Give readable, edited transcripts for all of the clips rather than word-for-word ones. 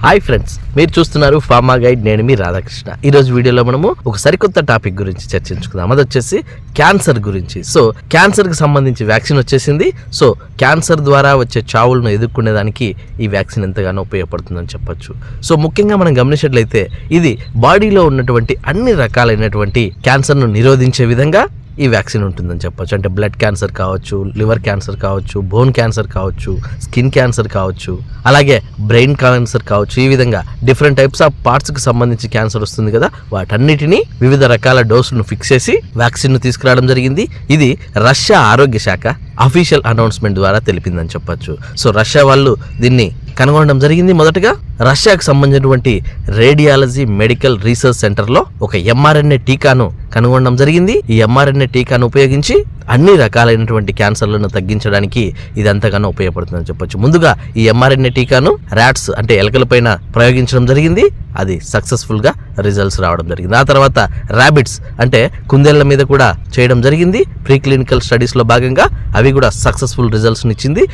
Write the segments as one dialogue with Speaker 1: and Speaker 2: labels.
Speaker 1: Hi friends, మీరు చూస్తున్నారు pharma guide. నేను మీ రాధాకృష్ణ. ఈ రోజు వీడియోలో మనము ఒక సరికొత్త టాపిక్ గురించి చర్చించుకుందాం. అది వచ్చేసి క్యాన్సర్ గురించి. సో క్యాన్సర్ కి సంబంధించి వ్యాక్సిన్ వచ్చేసింది. సో క్యాన్సర్ ద్వారా వచ్చే చావులను ఎదుర్కొనేదానికి ఈ వ్యాక్సిన్ ఎంతగానో ఉపయోగపడుతుందని చెప్పొచ్చు. సో ముఖ్యంగా మనం గమనించినట్లయితే ఇది బాడీలో ఉన్నటువంటి అన్ని రకాలైనటువంటి క్యాన్సర్ను నిరోధించే విధంగా ఈ వ్యాక్సిన్ ఉంటుందని చెప్పొచ్చు. అంటే బ్లడ్ క్యాన్సర్ కావచ్చు, లివర్ క్యాన్సర్ కావచ్చు, బోన్ క్యాన్సర్ కావచ్చు, స్కిన్ క్యాన్సర్ కావచ్చు, అలాగే బ్రెయిన్ క్యాన్సర్ కావచ్చు. ఈ విధంగా డిఫరెంట్ టైప్స్ ఆఫ్ పార్ట్స్ కి సంబంధించి క్యాన్సర్ వస్తుంది కదా, వాటన్నిటిని వివిధ రకాల డోసులను ఫిక్స్ చేసి వ్యాక్సిన్ ను తీసుకురావడం జరిగింది. ఇది రష్యా ఆరోగ్య శాఖ అఫీషియల్ అనౌన్స్మెంట్ ద్వారా తెలిపిందని చెప్పొచ్చు. సో రష్యా వాళ్ళు దీన్ని కనుగొనడం జరిగింది. మొదటగా రష్యాకు సంబంధించినటువంటి రేడియాలజీ మెడికల్ రీసెర్చ్ సెంటర్ లో ఒక ఎంఆర్ఎన్ఏ టీకాను కనుగొనడం జరిగింది. ఈ ఎంఆర్ఎన్ఏ టీకాను ఉపయోగించి అన్ని రకాలైనటువంటి క్యాన్సర్లను తగ్గించడానికి ఇది ఎంతగానో ఉపయోగపడుతుందని చెప్పొచ్చు. ముందుగా ఈ ఎంఆర్ఎన్ఏ టీకాను ర్యాట్స్ అంటే ఎలకల పైన ప్రయోగించడం జరిగింది. అది సక్సెస్ఫుల్ గా రిజల్ట్స్ రావడం జరిగింది. ఆ తర్వాత ర్యాబిట్స్ అంటే కుందేళ్ల మీద కూడా చేయడం జరిగింది. ప్రీ క్లినికల్ స్టడీస్ లో భాగంగా అవి కూడా సక్సెస్ఫుల్ రిజల్ట్స్ ఇచ్చింది.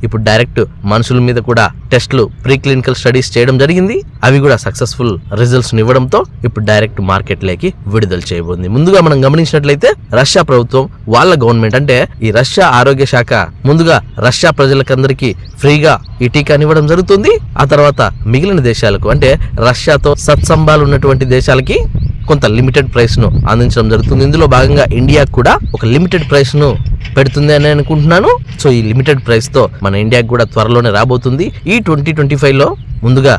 Speaker 1: ఇప్పుడు డైరెక్ట్ మనుషుల మీద కూడా టెస్ట్లు ప్రీ క్లినికల్ స్టడీస్ చేయడం జరిగింది. అవి కూడా సక్సెస్ఫుల్ రిజల్ట్స్ ఇవ్వడంతో ఇప్పుడు డైరెక్ట్ మార్కెట్ లోకి విడుదల చేయబోతుంది. ముందుగా మనం గమనించినట్లయితే రష్యా ప్రభుత్వం వాళ్ళ గవర్నమెంట్ అంటే ఈ రష్యా ఆరోగ్య శాఖ ముందుగా రష్యా ప్రజలకందరికీ ఫ్రీగా ఈ టీకాని ఇవ్వడం జరుగుతుంది. ఆ తర్వాత మిగిలిన దేశాలకు అంటే రష్యాతో సత్సంబాలు ఉన్నటువంటి దేశాలకి కొంత లిమిటెడ్ ప్రైస్ ను అందించడం జరుగుతుంది. ఇందులో భాగంగా ఇండియా కూడా ఒక లిమిటెడ్ ప్రైస్ ను పెడుతుంది అని అనుకుంటున్నాను. సో ఈ లిమిటెడ్ ప్రైస్ తో మన ఇండియాకి కూడా త్వరలోనే రాబోతుంది. ఈ 2025 లో ముందుగా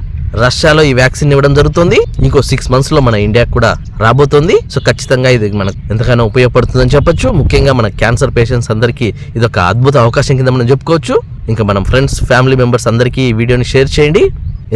Speaker 1: రష్యాలో ఈ వ్యాక్సిన్ ఇవ్వడం జరుగుతుంది. ఇంకో 6 months లో మన ఇండియాకి కూడా రాబోతుంది. సో ఖచ్చితంగా ఇది మనకు ఎంతగానో ఉపయోగపడుతుందని చెప్పొచ్చు. ముఖ్యంగా మన క్యాన్సర్ పేషెంట్స్ అందరికీ ఇది ఒక అద్భుత అవకాశం కింద మనం చెప్పుకోవచ్చు. ఇంకా మనం ఫ్రెండ్స్, ఫ్యామిలీ మెంబర్స్ అందరికీ ఈ వీడియోని షేర్ చేయండి,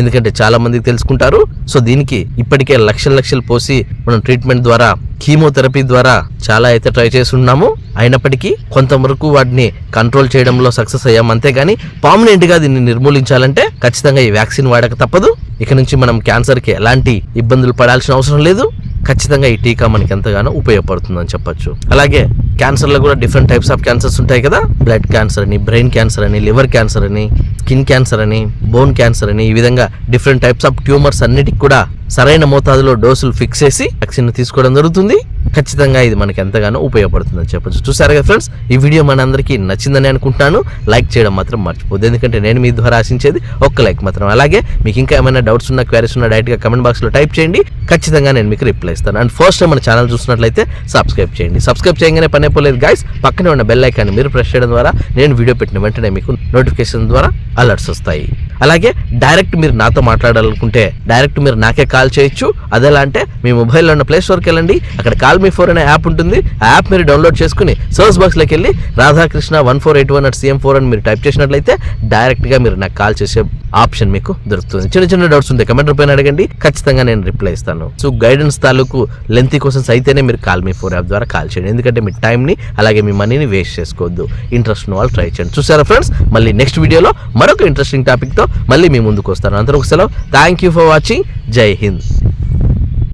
Speaker 1: ఎందుకంటే చాలా మందికి తెలుసుకుంటారు. సో దీనికి ఇప్పటికే లక్షలు పోసి మనం ట్రీట్మెంట్ ద్వారా, కీమోథెరపీ ద్వారా చాలా అయితే ట్రై చేస్తున్నాము. అయినప్పటికీ కొంతవరకు వాటిని కంట్రోల్ చేయడంలో సక్సెస్ అయ్యాం. అంతేగాని పర్మనెంట్ గా దీన్ని నిర్మూలించాలంటే ఖచ్చితంగా ఈ వ్యాక్సిన్ వాడక తప్పదు. ఇక నుంచి మనం క్యాన్సర్ కి ఎలాంటి ఇబ్బందులు పడాల్సిన అవసరం లేదు. ఖచ్చితంగా ఈ టీకా మనకి ఎంతగానో ఉపయోగపడుతుందని చెప్పొచ్చు. అలాగే క్యాన్సర్ లో కూడా డిఫరెంట్ టైప్స్ ఆఫ్ క్యాన్సర్స్ ఉంటాయి కదా. బ్లడ్ క్యాన్సర్ అని, బ్రెయిన్ క్యాన్సర్ అని, లివర్ క్యాన్సర్ అని, స్కిన్ క్యాన్సర్ అని, బోన్ క్యాన్సర్ అని, ఈ విధంగా డిఫరెంట్ టైప్స్ ఆఫ్ ట్యూమర్స్ అన్నిటికి కూడా సరైన మోతాదులో డోసులు ఫిక్స్ చేసి వ్యాక్సిన్ తీసుకోవడం జరుగుతుంది. ఖచ్చితంగా ఇది మనకి ఎంతగానో ఉపయోగపడుతుందని చెప్పొచ్చు. చూసారు కదా ఫ్రెండ్స్, ఈ వీడియో మన అందరికీ నచ్చిందని అనుకుంటున్నాను. లైక్ చేయడం మాత్రం మర్చిపోద్దు, ఎందుకంటే నేను మీ ద్వారా ఆశించేది ఒక్క లైక్ మాత్రం. అలాగే మీకు ఇంకా ఏమైనా డౌట్స్ ఉన్నా, క్వైరీస్ ఉన్నా డైరెక్ట్ గా కమెంట్ బాక్స్ లో టైప్ చేయండి. ఖచ్చితంగా నేను మీకు రిప్లై ఇస్తాను. అండ్ ఫస్ట్ టైం మన ఛానల్ చూసినట్లయితే సబ్స్క్రైబ్ చేయండి. సబ్స్క్రైబ్ చేయగానే పని అయిపోలేదు గైస్. పక్కనే ఉన్న బెల్ ఐకాన్ మీరు ప్రెస్ చేయడం ద్వారా నేను వీడియో పెట్టిన వెంటనే మీకు నోటిఫికేషన్ ద్వారా అలర్ట్స్ వస్తాయి. అలాగే డైరెక్ట్ మీరు నాతో మాట్లాడాలనుకుంటే డైరెక్ట్ మీరు నాకే కాల్ చేయొచ్చు. అదెలా అంటే మీ మొబైల్లో ఉన్న ప్లే స్టోర్కి వెళ్ళండి, అక్కడ కాల్ మీ 4 అనే యాప్ ఉంటుంది. ఆ యాప్ మీరు డౌన్లోడ్ చేసుకుని సర్చ్ బాక్స్ లోకి వెళ్ళి రాధాకృష్ణ 1481@cm4 అని మీరు టైప్ చేసినట్లయితే డైరెక్ట్ గా మీరు నాకు కాల్ చేసే ఆప్షన్ మీకు దొరుకుతుంది. చిన్న డౌట్స్ ఉంటే కమెంట్ రూపాయన అడగండి, ఖచ్చితంగా నేను రిప్లై ఇస్తాను. సో గైడెన్స్ తాలూకు లెంతీ క్వశ్చన్స్ అయితేనే మీరు కాల్ మీ 4 యాప్ ద్వారా కాల్ చేయండి, ఎందుకంటే మీ టైంని అలాగే మీ మనీని వేస్ట్ చేసుకోవద్దు. ఇంట్రెస్ట్ ఉన్న వాళ్ళు ట్రై చేయండి. చూసారా ఫ్రెండ్స్, మళ్ళీ నెక్స్ట్ వీడియోలో మరొక ఇంట్రెస్టింగ్ టాపిక్ తో మళ్ళీ మీ ముందుకు వస్తాను. అందరూ ఒక సెలవు. Thank you for watching. జై హింద్.